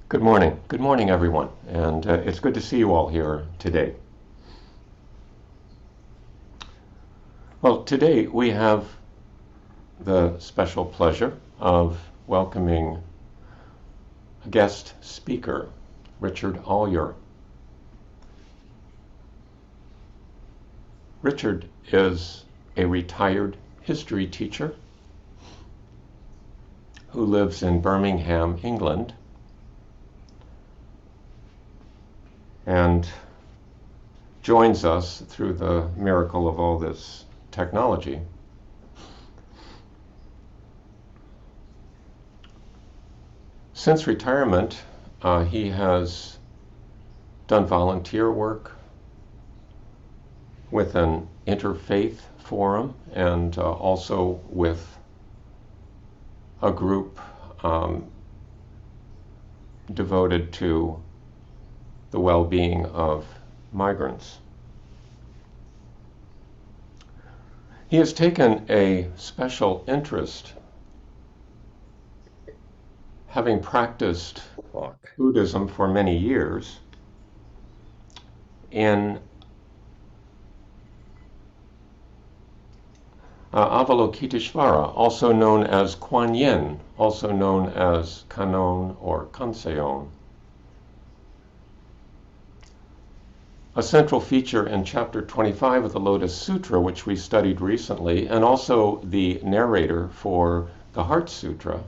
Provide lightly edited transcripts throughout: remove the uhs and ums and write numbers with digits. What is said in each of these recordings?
Good morning. Good morning, everyone. And it's good to see you all here today. Well, today we have the special pleasure of welcoming a guest speaker, Richard Ollier. Richard is a retired history teacher who lives in Birmingham, England, and joins us through the miracle of all this technology. Since retirement, he has done volunteer work with an interfaith forum and also with a group devoted to the well-being of migrants. He has taken a special interest, having practiced Buddhism for many years, in Avalokiteshvara, also known as Kuan Yin, also known as Kannon or Kanseon. A central feature in chapter 25 of the Lotus Sutra, which we studied recently, and also the narrator for the Heart Sutra.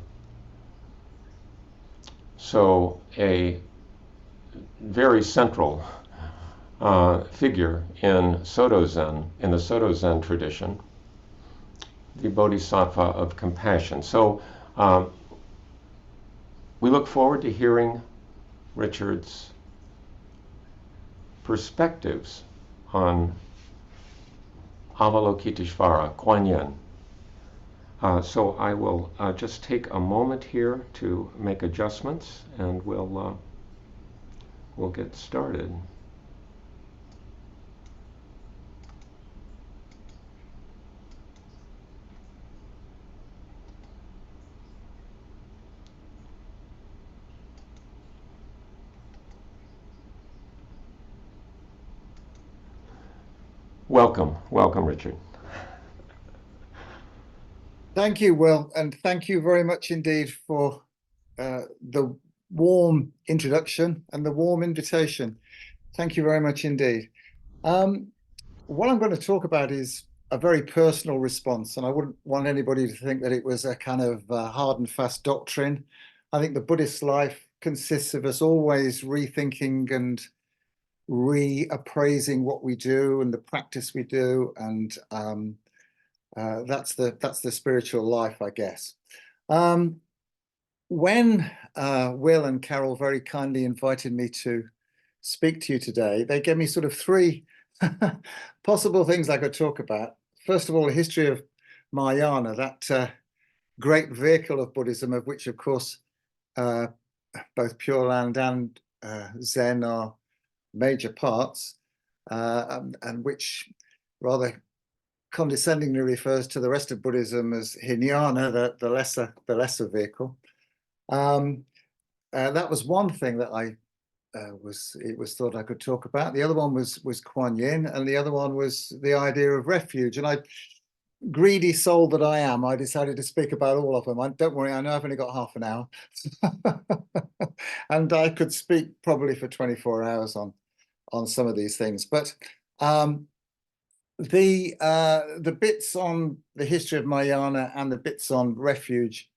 So a very central figure in Soto Zen, in the Soto Zen tradition, the Bodhisattva of compassion. So we look forward to hearing Richard's perspectives on Avalokiteshvara, Quan Yin. So I will just take a moment here to make adjustments, and we'll get started. Welcome, Richard. Thank you, Will, and thank you very much indeed for the warm introduction and the warm invitation. Thank you very much indeed. What I'm going to talk about is a very personal response, and I wouldn't want anybody to think that it was a kind of hard and fast doctrine. I think the Buddhist life consists of us always rethinking and reappraising what we do and the practice we do, and that's the spiritual life, I guess. When Will and Carol very kindly invited me to speak to you today, they gave me sort of three possible things I could talk about. First of all, the history of Mahayana, that great vehicle of Buddhism, of which, of course, both Pure Land and Zen are major parts, and which rather condescendingly refers to the rest of Buddhism as Hinayana, the lesser vehicle. That was one thing that it was thought I could talk about. The other one was Kuan Yin, and the other one was the idea of refuge. And greedy soul that I am, I decided to speak about all of them. Don't worry, I know I've only got half an hour, and I could speak probably for 24 hours on some of these things. But the bits on the history of Mahayana and the bits on refuge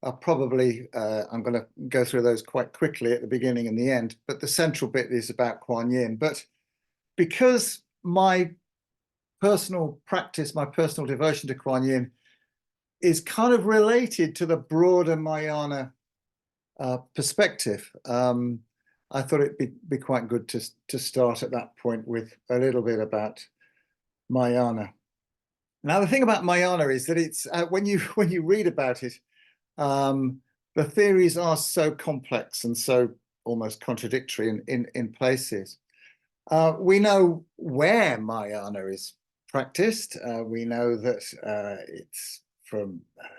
are probably, I'm going to go through those quite quickly at the beginning and the end, but the central bit is about Kuan Yin. But because my personal practice, my personal devotion to Kuan Yin is kind of related to the broader Mahayana perspective, I thought it'd be quite good to start at that point with a little bit about Mahayana. Now, the thing about Mahayana is that it's when you read about it, the theories are so complex and so almost contradictory in places. We know where Mahayana is practiced. We know that it's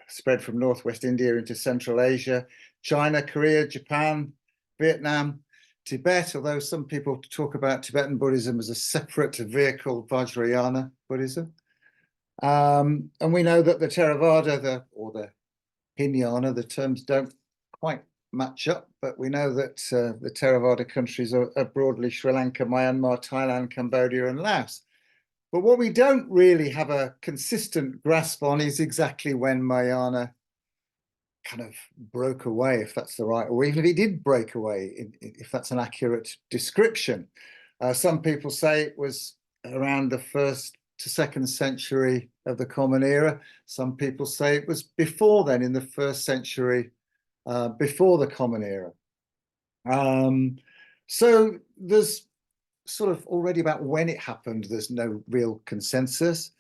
spread from Northwest India into Central Asia, China, Korea, Japan, Vietnam, Tibet, although some people talk about Tibetan Buddhism as a separate vehicle, Vajrayana Buddhism. And we know that the Theravada, or the Hinayana, the terms don't quite match up, but we know that the Theravada countries are broadly Sri Lanka, Myanmar, Thailand, Cambodia, and Laos. But what we don't really have a consistent grasp on is exactly when Mahayana kind of broke away, if that's the right, or even if it did break away, if that's an accurate description. Some people say it was around the 1st to 2nd century of the Common Era. Some people say it was before then, in the 1st century, before the Common Era. So there's sort of already about when it happened, there's no real consensus.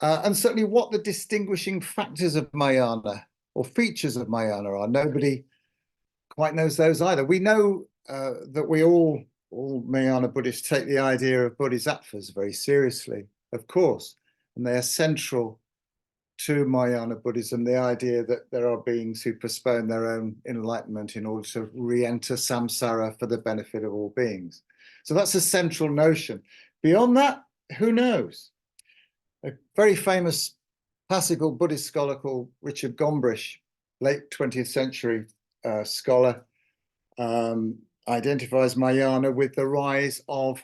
And certainly what the distinguishing factors of Mahayana or features of Mahayana are, nobody quite knows those either. We know that we all Mahayana Buddhists take the idea of bodhisattvas very seriously, of course, and they are central to Mahayana Buddhism, the idea that there are beings who postpone their own enlightenment in order to re-enter samsara for the benefit of all beings. So that's a central notion. Beyond that, who knows? A very famous classical Buddhist scholar called Richard Gombrich, late 20th century scholar, identifies Mahayana with the rise of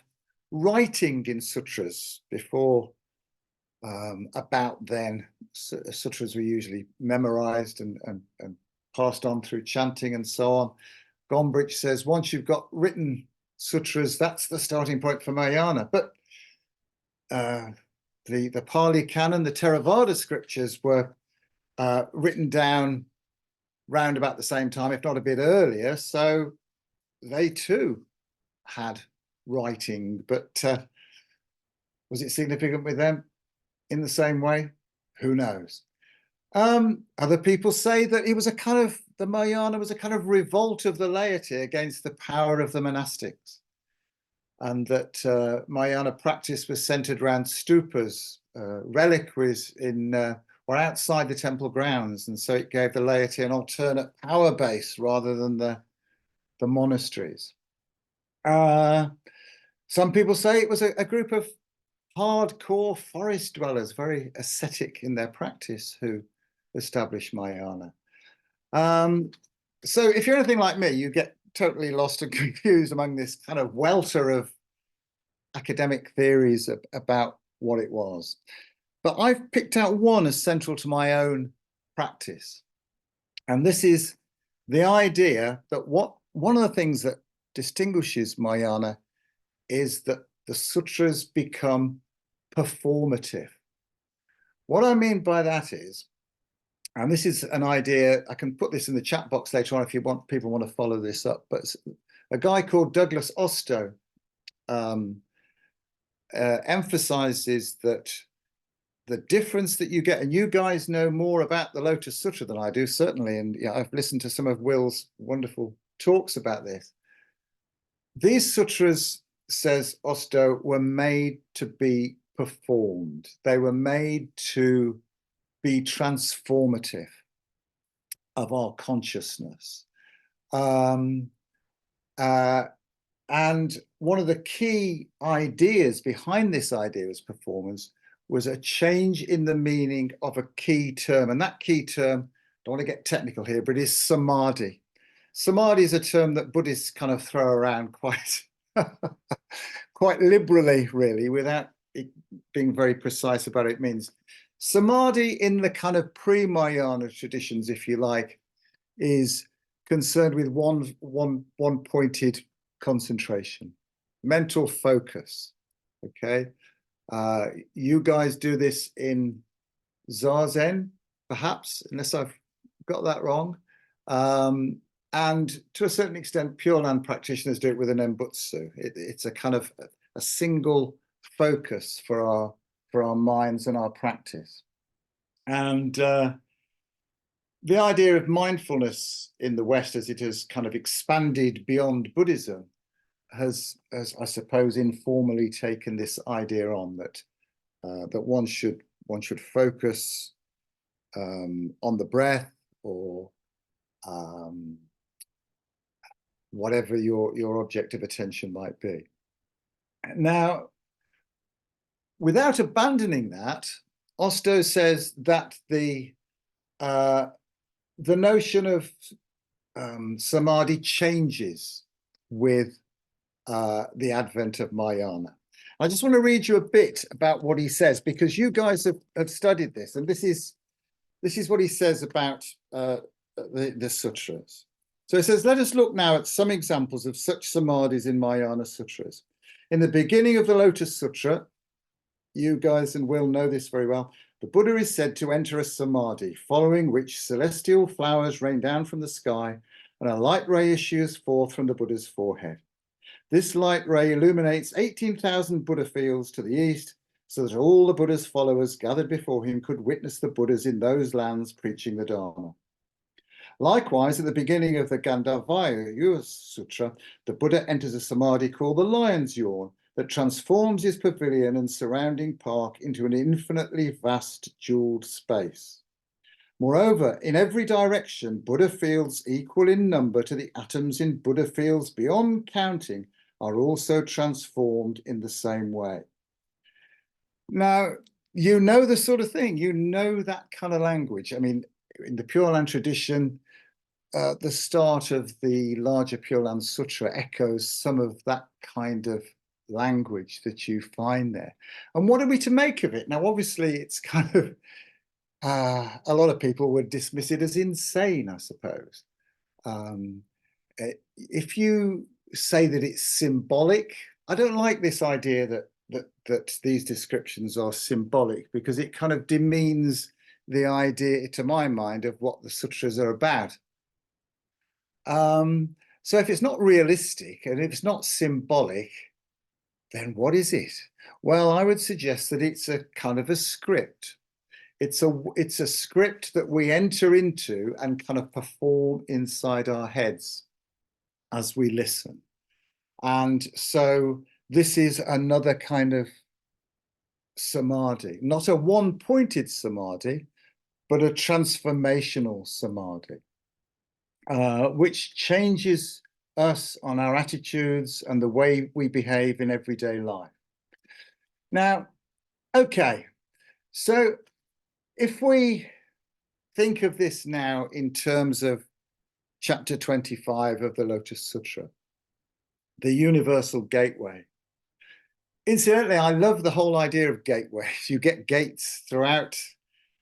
writing in sutras. Before about then, sutras were usually memorized and passed on through chanting and so on. Gombrich says once you've got written sutras, that's the starting point for Mahayana. But the Pali Kannon, the Theravada scriptures, were written down round about the same time, if not a bit earlier. So they too had writing, but was it significant with them in the same way? Who knows? Other people say that it was a kind of, the Mahayana was a kind of revolt of the laity against the power of the monastics, and that Mahayana practice was centered around stupas, reliquaries in or outside the temple grounds, and so it gave the laity an alternate power base rather than the monasteries. Some people say it was a group of hardcore forest dwellers, very ascetic in their practice, who established Mahayana. So if you're anything like me, you get totally lost and confused among this kind of welter of academic theories about what it was. But I've picked out one as central to my own practice. And this is the idea that one of the things that distinguishes Mahayana is that the sutras become performative. What I mean by that is, and this is an idea, I can put this in the chat box later on if people want to follow this up, but a guy called Douglas Ostow emphasizes that the difference that you get, and you guys know more about the Lotus Sutra than I do, certainly, and yeah, I've listened to some of Will's wonderful talks about this. These sutras, says Ostow, were made to be performed. They were made to be transformative of our consciousness. And one of the key ideas behind this idea as performance was a change in the meaning of a key term. And that key term, don't want to get technical here, but is samadhi. Samadhi is a term that Buddhists kind of throw around quite liberally, really, without it being very precise about what it means. Samadhi in the kind of pre-Mahayana traditions, if you like, is concerned with one pointed concentration, mental focus. Okay, you guys do this in Zazen, perhaps, unless I've got that wrong. And to a certain extent, Pure Land practitioners do it with an Nembutsu. It's a kind of a single focus for our minds and our practice. And the idea of mindfulness in the West, as it has kind of expanded beyond Buddhism, has I suppose, informally taken this idea on that one should focus on the breath, or whatever your object of attention might be. Now, without abandoning that, Osto says that the notion of samadhi changes with the advent of Mahayana. I just want to read you a bit about what he says, because you guys have studied this, and this is what he says about the sutras. So he says, let us look now at some examples of such samadhis in Mahayana sutras. In the beginning of the Lotus Sutra, you guys and Will know this very well, the Buddha is said to enter a samadhi, following which celestial flowers rain down from the sky and a light ray issues forth from the Buddha's forehead. This light ray illuminates 18,000 Buddha fields to the east, so that all the Buddha's followers gathered before him could witness the Buddhas in those lands preaching the Dharma. Likewise, at the beginning of the Gandharva Sutra, the Buddha enters a samadhi called the Lion's Yawn that transforms his pavilion and surrounding park into an infinitely vast jeweled space. Moreover, in every direction, Buddha fields equal in number to the atoms in Buddha fields beyond counting are also transformed in the same way. Now, you know the sort of thing, you know that kind of language. I mean, in the Pure Land tradition, the start of the larger Pure Land Sutra echoes some of that kind of language that you find there. And what are we to make of it? Now, obviously, it's kind of, a lot of people would dismiss it as insane, I suppose. If you say that it's symbolic, I don't like this idea that these descriptions are symbolic, because it kind of demeans the idea, to my mind, of what the sutras are about. So if it's not realistic and if it's not symbolic, then what is it? Well, I would suggest that it's a kind of a script. It's a script that we enter into and kind of perform inside our heads as we listen. And so this is another kind of samadhi, not a one-pointed samadhi, but a transformational samadhi, which changes us on our attitudes and the way we behave in everyday life. Now, okay, so if we think of this now in terms of chapter 25 of the Lotus Sutra, the universal gateway. Incidentally, I love the whole idea of gateways. You get gates throughout,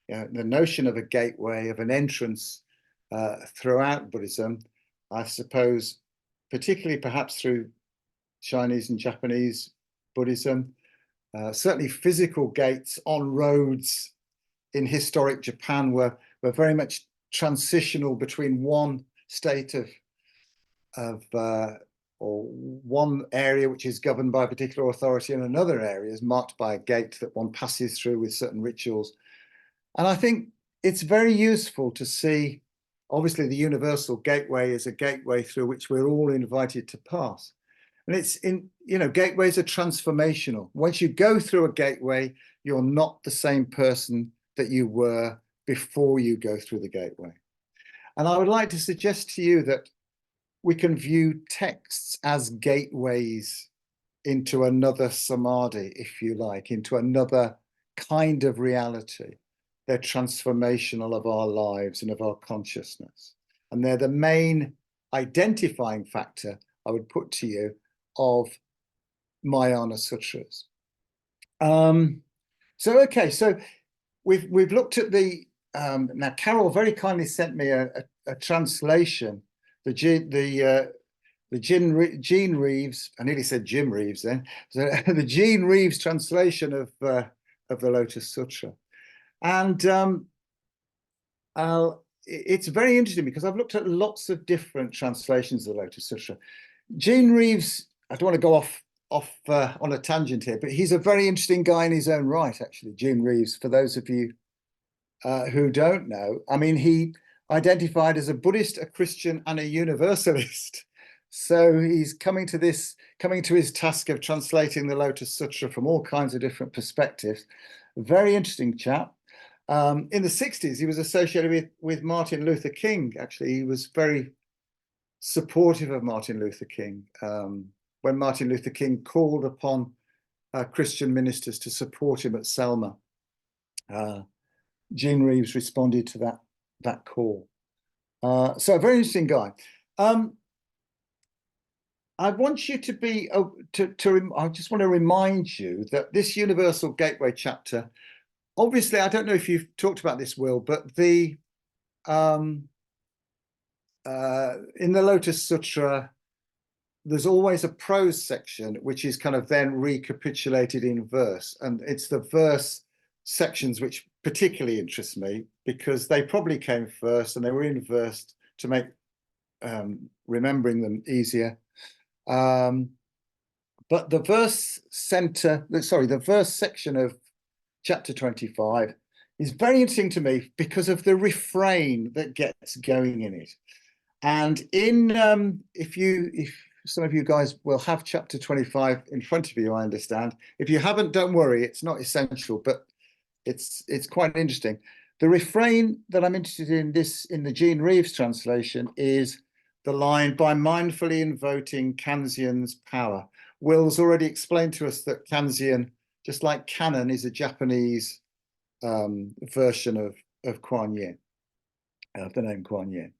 the notion of a gateway, of an entrance throughout Buddhism, I suppose, particularly perhaps through Chinese and Japanese Buddhism, certainly physical gates on roads in historic Japan were very much transitional between one state or one area which is governed by a particular authority and another area is marked by a gate that one passes through with certain rituals. And I think it's very useful to see, obviously, the universal gateway is a gateway through which we're all invited to pass. And it's gateways are transformational. Once you go through a gateway, you're not the same person that you were before you go through the gateway. And I would like to suggest to you that we can view texts as gateways into another samadhi, if you like, into another kind of reality. They're transformational of our lives and of our consciousness. And they're the main identifying factor, I would put to you, of Mahayana sutras. So we've looked at the, now Carol very kindly sent me a translation, the Gene Reeves, I nearly said Jim Reeves then, so the Gene Reeves translation of the Lotus Sutra. And it's very interesting because I've looked at lots of different translations of the Lotus Sutra. Gene Reeves, I don't want to go off on a tangent here, but he's a very interesting guy in his own right, actually, Gene Reeves, for those of you who don't know. I mean, he identified as a Buddhist, a Christian, and a Universalist. So he's coming to his task of translating the Lotus Sutra from all kinds of different perspectives. Very interesting chap. In the 60s, he was associated with Martin Luther King. Actually, he was very supportive of Martin Luther King. When Martin Luther King called upon Christian ministers to support him at Selma, Gene Reeves responded to that call. So a very interesting guy. I want you to be, I just want to remind you that this Universal Gateway chapter, obviously, I don't know if you've talked about this, Will, but in the Lotus Sutra, there's always a prose section, which is kind of then recapitulated in verse. And it's the verse sections which particularly interest me, because they probably came first and they were in verse to make remembering them easier. But the verse section of chapter 25 is very interesting to me because of the refrain that gets going in it. And if some of you guys will have chapter 25 in front of you, I understand. If you haven't, don't worry, it's not essential, but it's quite interesting. The refrain that I'm interested in in the Gene Reeves translation is the line, by mindfully invoking Kanzion's power. Will's already explained to us that Kanzion, just like Kannon, is a Japanese version of Kuan Yin, of the name Kuan Yin.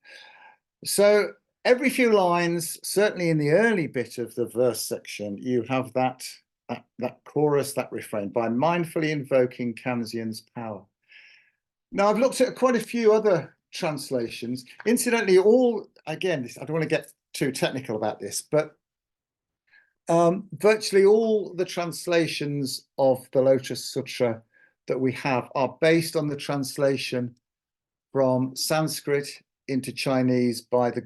So every few lines, certainly in the early bit of the verse section, you have that chorus, that refrain, by mindfully invoking Kanzion's power. Now, I've looked at quite a few other translations. Incidentally, again, I don't want to get too technical about this, but virtually all the translations of the Lotus Sutra that we have are based on the translation from Sanskrit into Chinese by the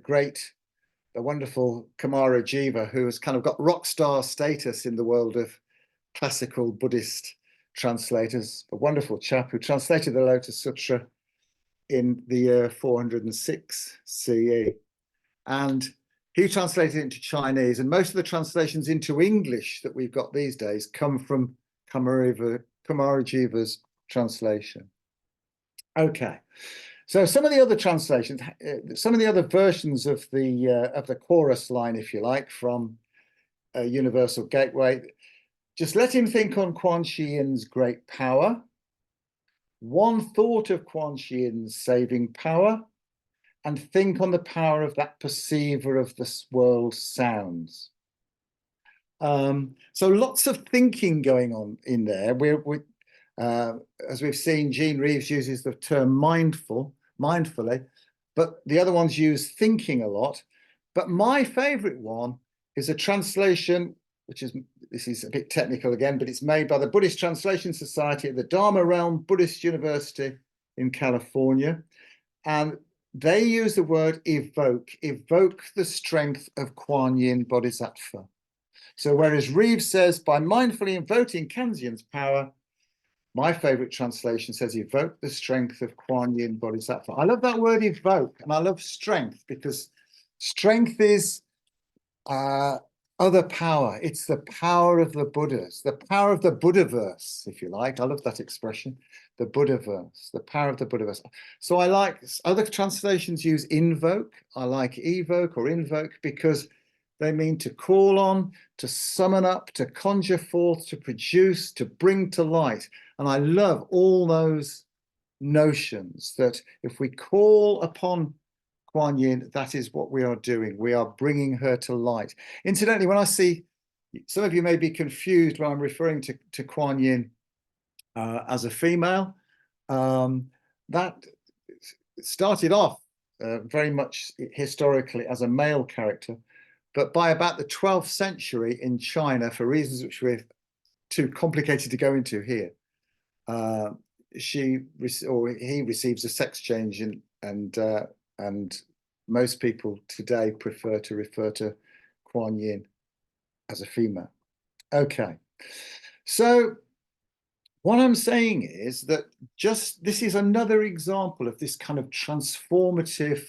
wonderful Kumara Jiva, who has kind of got rock star status in the world of classical Buddhist translators, a wonderful chap who translated the Lotus Sutra in the year 406 CE. And he translated it into Chinese, and most of the translations into English that we've got these days come from Kumara Jiva's translation. Okay, so some of the other translations, some of the other versions of the chorus line, if you like, from Universal Gateway, just let him think on Quan Yin's great power, one thought of Quan Yin's saving power, and think on the power of that perceiver of this world's sounds. So lots of thinking going on in there. As we've seen, Gene Reeves uses the term mindfully, but the other ones use thinking a lot. But my favorite one is a translation, this is a bit technical again, but it's made by the Buddhist Translation Society at the Dharma Realm Buddhist University in California. And they use the word evoke the strength of Kuan Yin Bodhisattva. So whereas Reeves says, by mindfully invoking Kanzion's power, my favorite translation says, evoke the strength of Kuan Yin Bodhisattva. I love that word evoke, and I love strength, because strength is other power. It's the power of the Buddhas, the power of the Buddhaverse, if you like. I love that expression, the Buddhaverse, the power of the Buddhaverse. So I like, other translations use invoke. I like evoke or invoke because they mean to call on, to summon up, to conjure forth, to produce, to bring to light. And I love all those notions that if we call upon Kuan Yin, that is what we are doing. We are bringing her to light. Incidentally, when I see, some of you may be confused when I'm referring to Kuan Yin as a female, that started off very much historically as a male character. But by about the 12th century in China, for reasons which we're too complicated to go into here, he receives a sex change, and most people today prefer to refer to Kuan Yin as a female. Okay, so what I'm saying is that this is another example of this kind of transformative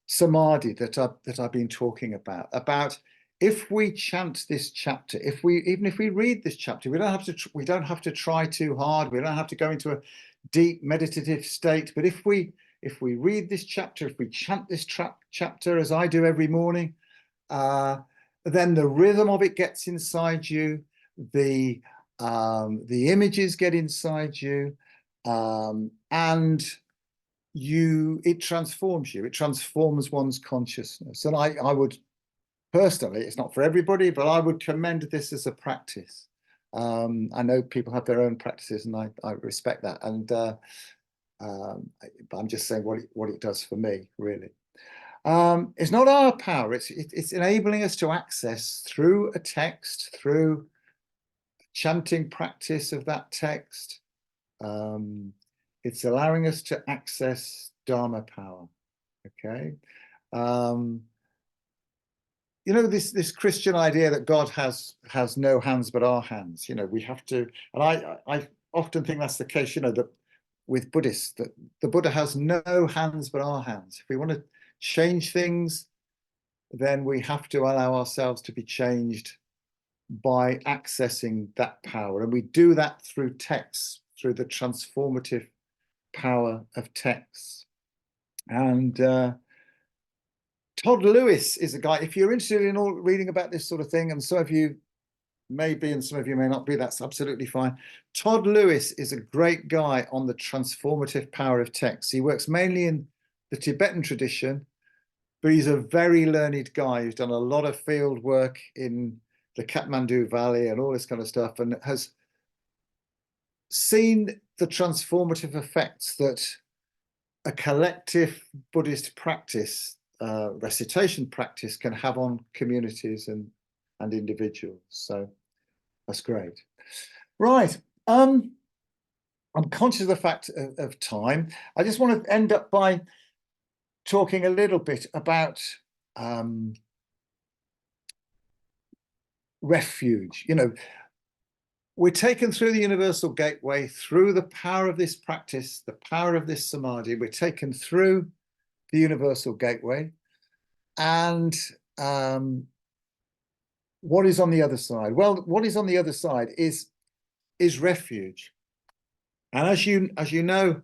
samadhi that I've been talking about if we chant this chapter, even if we read this chapter, we don't have to try too hard, we don't have to go into a deep meditative state, but if we if we read this chapter, if we chant this chapter as I do every morning, then the rhythm of it gets inside you, the images get inside you, and it transforms you. It transforms one's consciousness. And I would personally, it's not for everybody, but I would commend this as a practice. I know people have their own practices, and I respect that. And but I'm just saying what it does for me, really. It's not our power. It's enabling us to access through a text, through chanting practice of that text. It's allowing us to access Dharma power. Okay. You know, this Christian idea that God has no hands but our hands. You know, we have to, and I often think that's the case. You know, that with Buddhists, that the Buddha has no hands but our hands. If we want to change things, then we have to allow ourselves to be changed by accessing that power, and we do that through texts, through the transformative power of texts. And Todd Lewis is a guy, if you're interested in reading about this sort of thing, and some of you may be and some of you may not be, that's absolutely fine. Todd Lewis is a great guy on the transformative power of text. He works mainly in the Tibetan tradition, but he's a very learned guy who's done a lot of field work in the Kathmandu Valley and all this kind of stuff, and has seen the transformative effects that a collective Buddhist practice, recitation practice, can have on communities and individuals. So that's great. Right. I'm conscious of the fact of time. I just want to end up by talking a little bit about refuge. You know, we're taken through the universal gateway, through the power of this practice, the power of this samadhi. We're taken through the universal gateway. And what is on the other side? Well, what is on the other side is refuge. And as you know,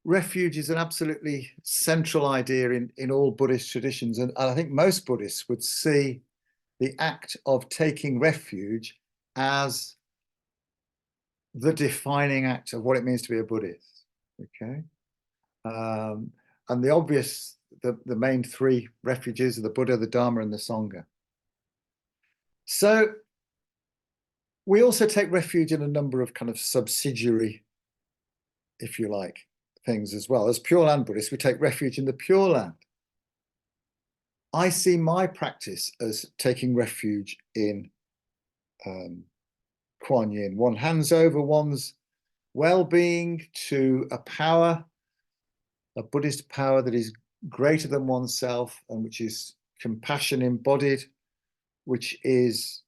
refuge is an absolutely central idea in all Buddhist traditions. And I think most Buddhists would see the act of taking refuge as the defining act of what it means to be a Buddhist. Okay. And the obvious, the main three refuges are the Buddha, the Dharma, and the Sangha. So we also take refuge in a number of kind of subsidiary, if you like, things as well. As Pure Land Buddhists, we take refuge in the Pure Land. I see my practice as taking refuge in Quan Yin. One hands over one's well-being to a power, a Buddhist power that is greater than oneself, and which is compassion embodied, which is,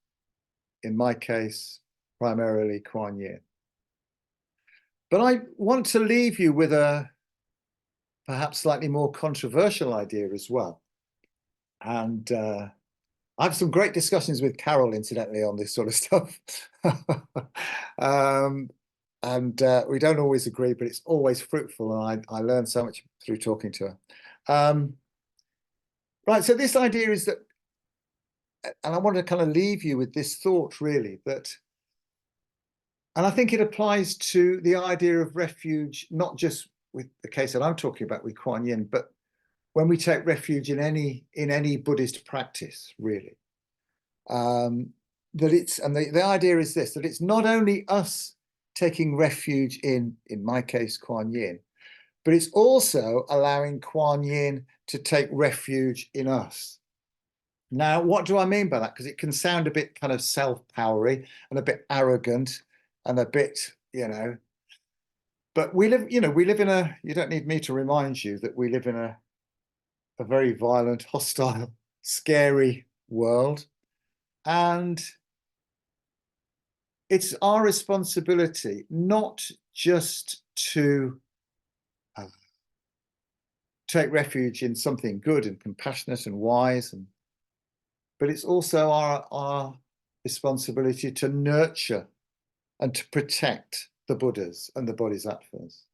in my case, primarily Kuan Yin. But I want to leave you with a perhaps slightly more controversial idea as well. And I have some great discussions with Carol, incidentally, on this sort of stuff. And we don't always agree, but it's always fruitful, and I learn so much through talking to her. Right, so this idea is that, and I want to kind of leave you with this thought, really, that, and I think it applies to the idea of refuge, not just with the case that I'm talking about with Kuan Yin, but when we take refuge in any Buddhist practice, really. That it's, and the idea is this, that it's not only us taking refuge in my case, Kuan Yin, but it's also allowing Kuan Yin to take refuge in us. Now, what do I mean by that? Because it can sound a bit kind of self-powery and a bit arrogant and a bit, you know, but we live in a, you don't need me to remind you that we live in a very violent, hostile, scary world. And it's our responsibility not just to take refuge in something good and compassionate and wise, but it's also our responsibility to nurture and to protect the Buddhas and the Bodhisattvas.